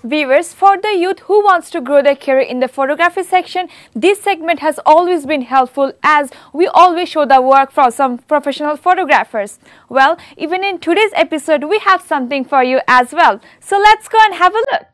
Viewers, for the youth who wants to grow their career in the photography section, this segment has always been helpful as we always show the work from some professional photographers. Well, even in today's episode, we have something for you as well. So let's go and have a look.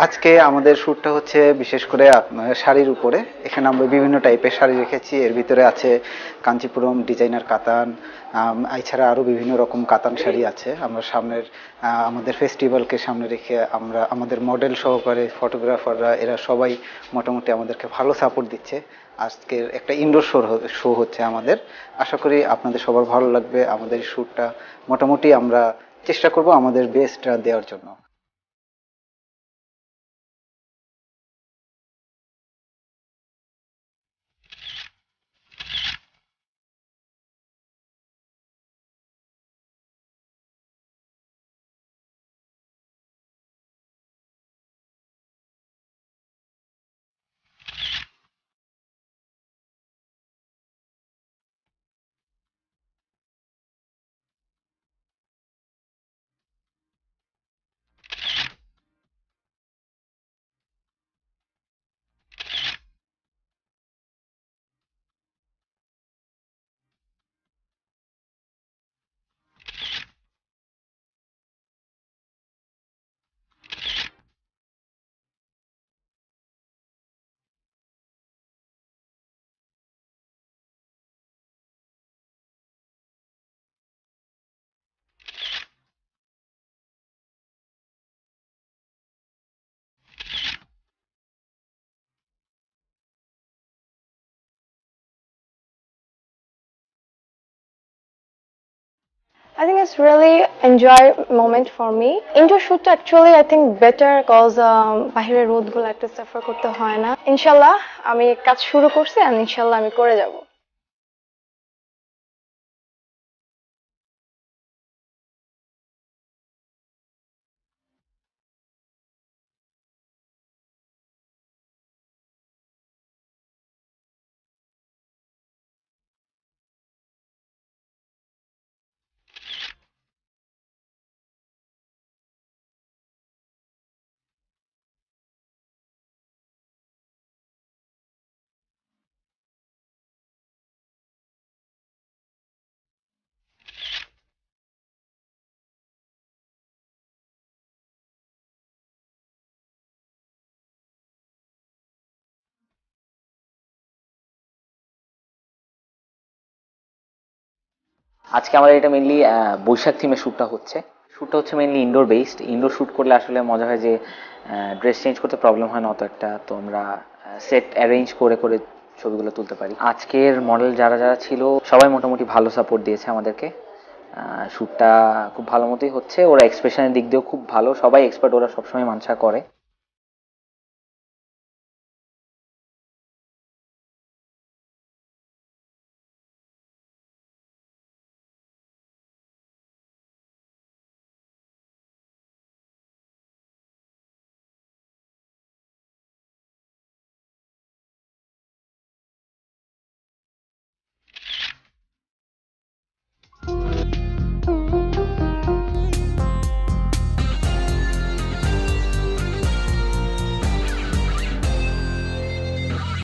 আজকে আমাদের শ্যুটটা হচ্ছে বিশেষ করে আপনার শাড়ির উপরে। এখানে আমরা বিভিন্ন টাইপের শাড়ি রেখেছি। এর ভিতরে আছে কাঞ্চিপুরম ডিজাইনার কাতান, এছাড়া আরও বিভিন্ন রকম কাতান শাড়ি আছে। আমরা সামনের আমাদের ফেস্টিভ্যালকে সামনে রেখে আমরা আমাদের মডেল সহকারে ফটোগ্রাফাররা এরা সবাই মোটামুটি আমাদেরকে ভালো সাপোর্ট দিচ্ছে। আজকের একটা ইনডোর শো হচ্ছে আমাদের। আশা করি আপনাদের সবার ভালো লাগবে। আমাদের শ্যুটটা মোটামুটি আমরা চেষ্টা করব আমাদের বেস্টটা দেওয়ার জন্য। I think it's really enjoy moment for me. Indoor shoot actually I think better cause বাহিরে রোদ গুলো একটা সাফার করতে হয় না। ইনশাআল্লাহ আমি কাজ শুরু করছি আর ইনশাআল্লাহ আমি করে যাব। আজকে আমাদের এটা মেইনলি বৈশাখ থিমে শ্যুটটা হচ্ছে mainly indoor based. Indoor shoot করলে আসলে মজা হয় যে ড্রেস চেঞ্জ করতে প্রবলেম হয় না অত একটা, তো আমরা সেট অ্যারেঞ্জ করে করে ছবিগুলো তুলতে পারি। আজকের মডেল যারা যারা ছিল সবাই মোটামুটি ভালো সাপোর্ট দিয়েছে আমাদেরকে। শ্যুটটা খুব ভালো মতোই হচ্ছে, ওরা এক্সপ্রেশনের দিক দিয়েও খুব ভালো, সবাই এক্সপার্ট, ওরা সবসময় মানসা করে।